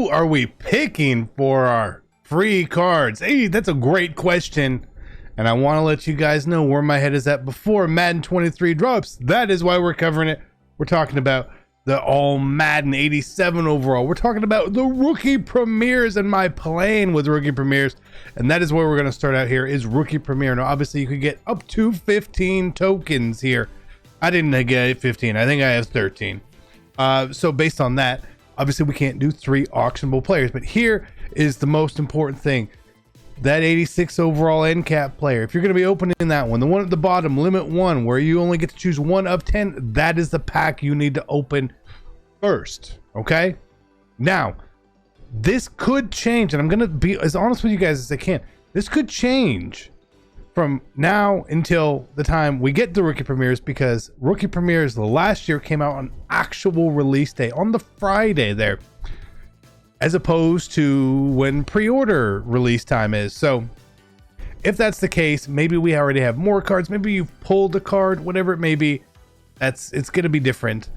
who are we picking for our free cards? Hey, that's a great question. And I want to let you guys know where my head is at before Madden 23 drops. That is why we're covering it. We're talking about the all Madden 87 overall. We're talking about the rookie premieres and my plan with rookie premieres. And that is where we're going to start out here is rookie premiere. Now, obviously you could get up to 15 tokens here. I didn't get 15. I think I have 13. So based on that, obviously we can't do 3 auctionable players, but here is the most important thing. That 86 overall end cap player, if you're going to be opening that one, the one at the bottom, limit 1, where you only get to choose 1 of 10, that is the pack you need to open first. Okay, now this could change, and I'm going to be as honest with you guys as I can. This could change from now until the time we get the rookie premieres, because rookie premieres the last year came out on actual release day on the Friday there, as opposed to when pre-order release time is. So if that's the case, maybe we already have more cards, maybe you've pulled a card, whatever it may be, it's going to be different.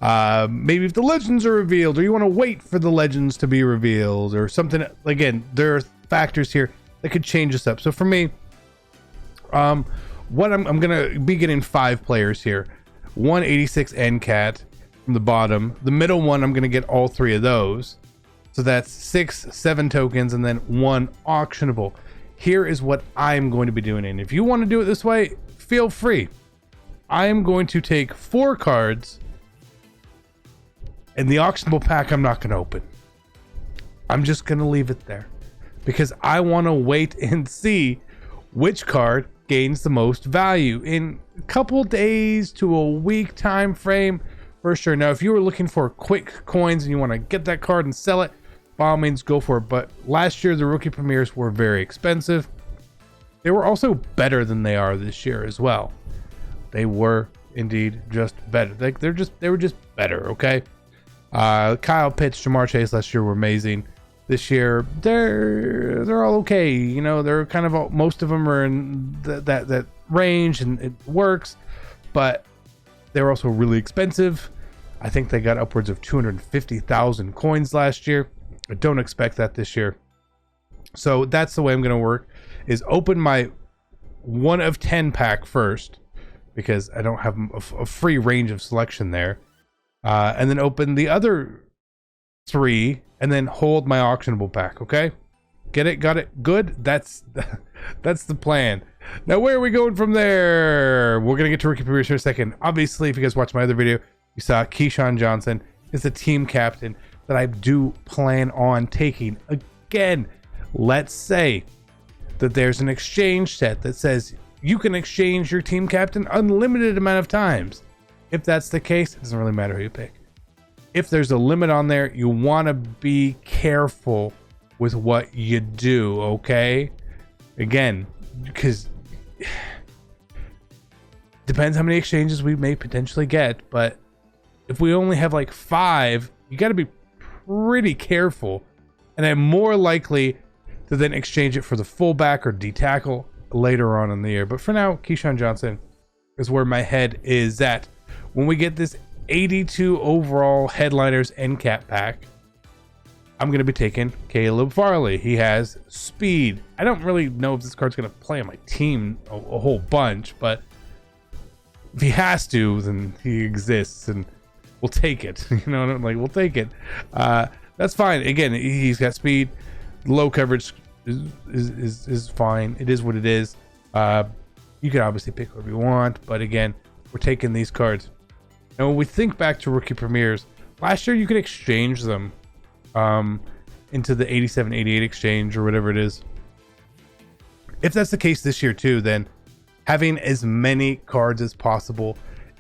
Maybe if the legends are revealed, or you want to wait for the legends to be revealed or something. Again, there are factors here that could change this up. So for me, what I'm going to be getting 5 players here. 186 NCAT from the bottom. The middle one, I'm going to get all 3 of those. So that's 7 tokens and then 1 auctionable. Here is what I'm going to be doing. And if you want to do it this way, feel free. I am going to take 4 cards, and the auctionable pack I'm not going to open. I'm just going to leave it there because I want to wait and see which card gains the most value in a couple days to a week time frame for sure. Now, if you were looking for quick coins and you want to get that card and sell it, by all means, go for it. But last year, the rookie premieres were very expensive. They were also better than they are this year as well. They were indeed just better. Like they were just better. Okay. Kyle Pitts, Jamar Chase last year were amazing. This year, they're all okay. You know, they're kind of all, most of them are in that range, and it works. But they were also really expensive. I think they got upwards of 250,000 coins last year. I don't expect that this year. So that's the way I'm going to work, is open my 1 of 10 pack first, because I don't have a free range of selection there. And then open the other 3 and then hold my auctionable pack. Okay, get it? Got it? Good. That's the plan. Now, where are we going from there? We're gonna get to rookie premieres here in a second. Obviously, if you guys watched my other video, you saw Keyshawn Johnson is the team captain that I do plan on taking. Again, let's say that there's an exchange set that says you can exchange your team captain unlimited amount of times. If that's the case, it doesn't really matter who you pick. If there's a limit on there, you want to be careful with what you do, okay? Again, because depends how many exchanges we may potentially get, but if we only have like 5, you got to be pretty careful, and I'm more likely to then exchange it for the fullback or D tackle later on in the year. But for now, Keyshawn Johnson is where my head is at. When we get this 82 overall headliners end cap pack, I'm going to be taking Caleb Farley. He has speed. I don't really know if this card's going to play on my team a whole bunch, but if he has to, then he exists and we'll take it. You know, like, we'll take it. That's fine. Again, he's got speed. Low coverage is fine. It is what it is. You can obviously pick whatever you want, but again, we're taking these cards. Now, when we think back to rookie premieres, last year you could exchange them into the 87-88 exchange or whatever it is. If that's the case this year too, then having as many cards as possible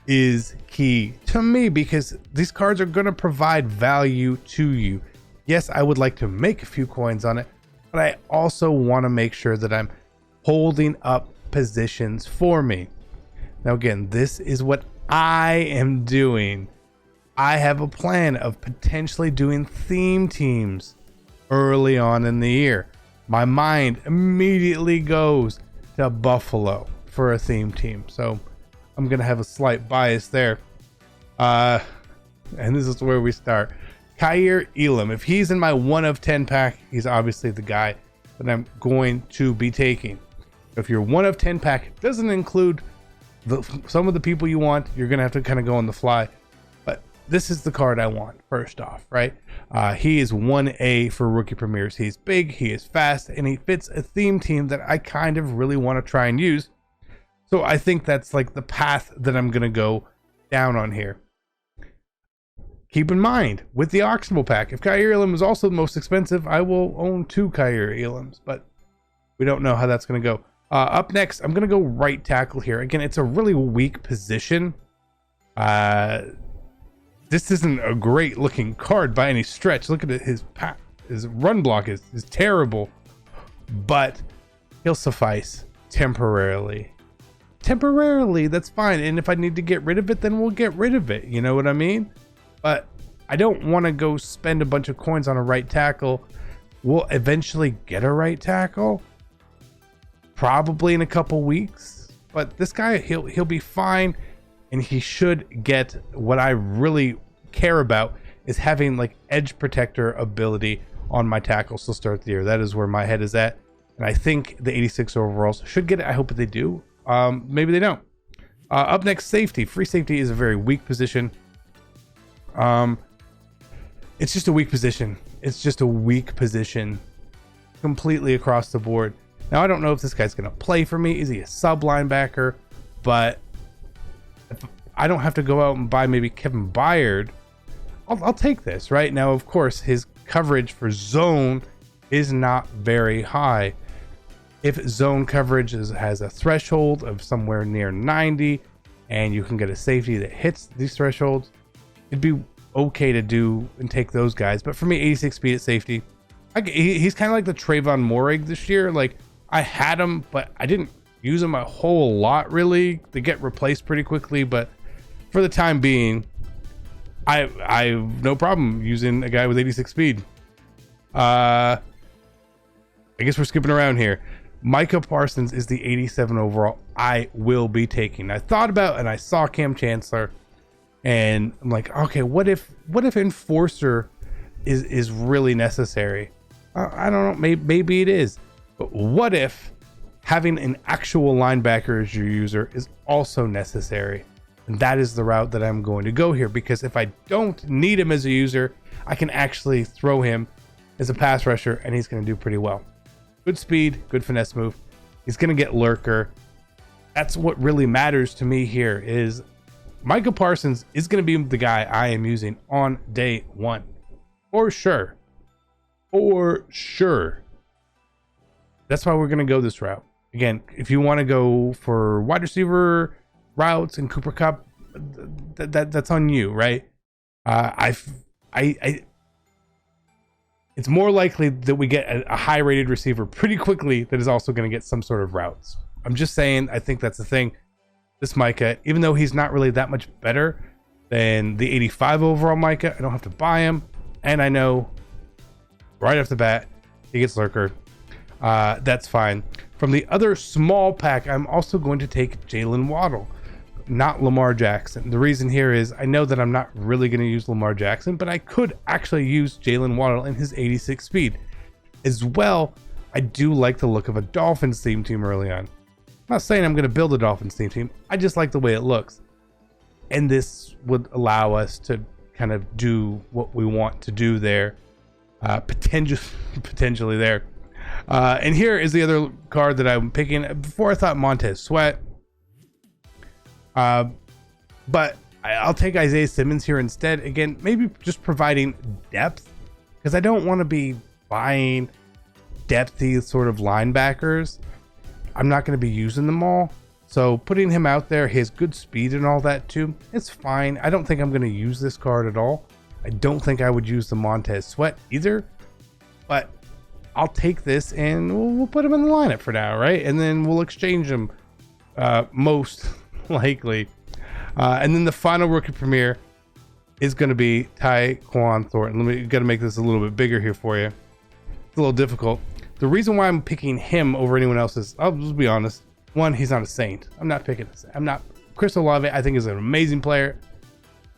is key to me, because these cards are going to provide value to you. Yes, I would like to make a few coins on it, but I also want to make sure that I'm holding up positions for me. Now, again, this is what I am doing. I have a plan of potentially doing theme teams early on in the year. My mind immediately goes to Buffalo for a theme team, so I'm gonna have a slight bias there. And this is where we start. Cair Elam. If he's in my 1 of 10 pack, he's obviously the guy that I'm going to be taking. If your 1 of 10 pack doesn't include some of the people you want, you're going to have to kind of go on the fly. But this is the card I want, first off, right? He is 1A for rookie premieres. He's big, he is fast, and he fits a theme team that I kind of really want to try and use. So I think that's like the path that I'm going to go down on here. Keep in mind, with the auctionable pack, if Cair Elam is also the most expensive, I will own 2 Cair Elams, but we don't know how that's going to go. Up next, I'm going to go right tackle here. Again, it's a really weak position. This isn't a great looking card by any stretch. Look at it, his run block is terrible, but he'll suffice temporarily. Temporarily, that's fine. And if I need to get rid of it, then we'll get rid of it. You know what I mean? But I don't want to go spend a bunch of coins on a right tackle. We'll eventually get a right tackle, probably in a couple weeks. But this guy, he'll be fine, and he should get what I really care about is having like edge protector ability on my tackles to start the year. That is where my head is at, and I think the 86 overalls should get it. I hope that they do. Maybe they don't. Up next, safety. Free safety is a very weak position. It's just a weak position. It's just a weak position completely across the board. Now, I don't know if this guy's going to play for me. Is he a sub linebacker? But if I don't have to go out and buy maybe Kevin Byard, I'll take this, right? Now, of course, his coverage for zone is not very high. If zone coverage has a threshold of somewhere near 90 and you can get a safety that hits these thresholds, it'd be okay to do and take those guys. But for me, 86 speed at safety, he's kind of like the Trayvon Moehrig this year. Like, I had him, but I didn't use him a whole lot really. They get replaced pretty quickly, but for the time being, I have no problem using a guy with 86 speed. I guess we're skipping around here. Micah Parsons is the 87 overall I will be taking. I thought about and I saw Cam Chancellor, and I'm like, okay, what if Enforcer is really necessary? I don't know, maybe it is. But what if having an actual linebacker as your user is also necessary? And that is the route that I'm going to go here, because if I don't need him as a user, I can actually throw him as a pass rusher and he's going to do pretty well. Good speed, good finesse move. He's going to get lurker. That's what really matters to me here. Is Micah Parsons is going to be the guy I am using on day one. For sure. For sure. That's why we're going to go this route. Again, if you want to go for wide receiver routes and Cooper Kupp, that's on you, right? It's more likely that we get a high rated receiver pretty quickly that is also going to get some sort of routes. I'm just saying, I think that's the thing. This Micah, even though he's not really that much better than the 85 overall Micah, I don't have to buy him. And I know right off the bat, he gets lurker. That's fine. From the other small pack, I'm also going to take Jalen Waddle, not Lamar Jackson. The reason here is I know that I'm not really going to use Lamar Jackson, but I could actually use Jalen Waddle in his 86 speed. As well, I do like the look of a Dolphins theme team early on. I'm not saying I'm going to build a Dolphins theme team. I just like the way it looks. And this would allow us to kind of do what we want to do there. Potentially there. And here is the other card that I'm picking. Before I thought Montez Sweat. But I'll take Isaiah Simmons here instead. Again, maybe just providing depth, because I don't want to be buying depthy sort of linebackers. I'm not going to be using them all. So putting him out there, his good speed and all that too, it's fine. I don't think I'm going to use this card at all. I don't think I would use the Montez Sweat either. But I'll take this and we'll put him in the lineup for now, right? And then we'll exchange them most likely. And then the final rookie premiere is going to be Tai Kwon Thorn. Got to make this a little bit bigger here for you. It's a little difficult. The reason why I'm picking him over anyone else is, I'll just be honest. One, he's not a Saint. I'm not picking a Saint. I'm not. Chris Olave, I think, is an amazing player.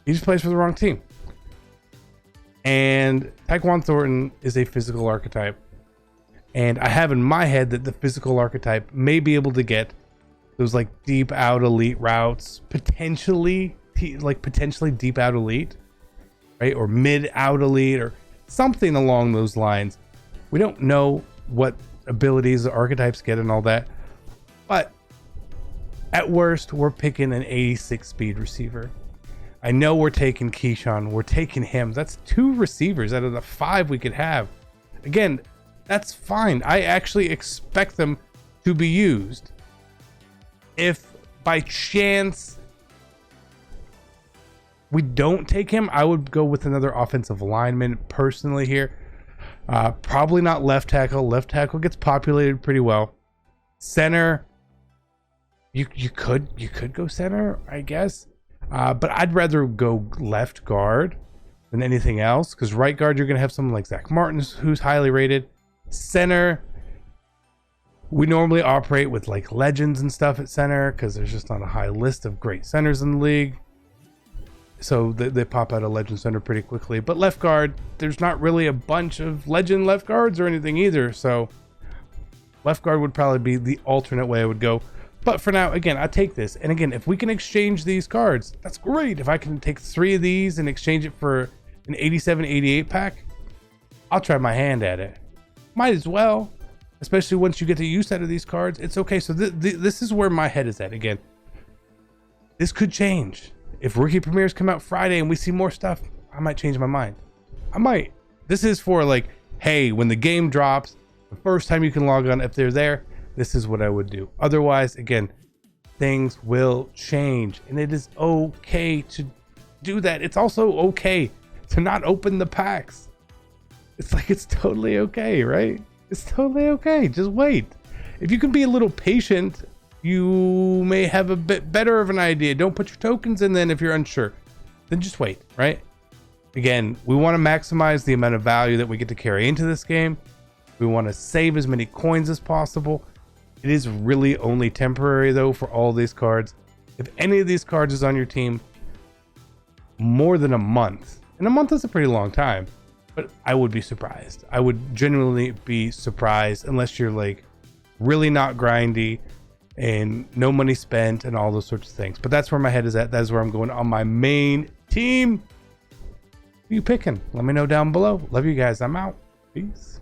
He just plays for the wrong team. And Tai Kwon Thorn is a physical archetype. And I have in my head that the physical archetype may be able to get those like deep out elite routes, potentially deep out elite, right? Or mid out elite or something along those lines. We don't know what abilities the archetypes get and all that. But at worst, we're picking an 86 speed receiver. I know we're taking Keyshawn. We're taking him. That's 2 receivers out of the 5 we could have. Again, that's fine. I actually expect them to be used. If by chance we don't take him, I would go with another offensive lineman personally here. Probably not left tackle. Left tackle gets populated pretty well. Center, you could go center, I guess. But I'd rather go left guard than anything else, because right guard, you're going to have someone like Zach Martin, who's highly rated. Center, we normally operate with like legends and stuff at center, because there's just not a high list of great centers in the league. So they pop out a legend center pretty quickly. But left guard, there's not really a bunch of legend left guards or anything either. So left guard would probably be the alternate way I would go. But for now, again, I take this. And again, if we can exchange these cards, that's great. If I can take 3 of these and exchange it for an 87, 88 pack, I'll try my hand at it. Might as well, especially once you get the use out of these cards. It's okay. So this is where my head is at. Again, this could change. If rookie premieres come out Friday and we see more stuff, I might change my mind. I might. This is for like, hey, when the game drops, the first time you can log on, if they're there, this is what I would do. Otherwise, again, things will change, and it is okay to do that. It's also okay to not open the packs. It's totally okay, right? It's totally okay. Just wait. If you can be a little patient, you may have a bit better of an idea. Don't put your tokens in then if you're unsure. Then just wait, right? Again, we want to maximize the amount of value that we get to carry into this game. We want to save as many coins as possible. It is really only temporary though for all these cards. If any of these cards is on your team more than a month, and a month is a pretty long time, but I would be surprised. I would genuinely be surprised unless you're like really not grindy and no money spent and all those sorts of things. But that's where my head is at. That's where I'm going on my main team. Who you picking? Let me know down below. Love you guys. I'm out. Peace.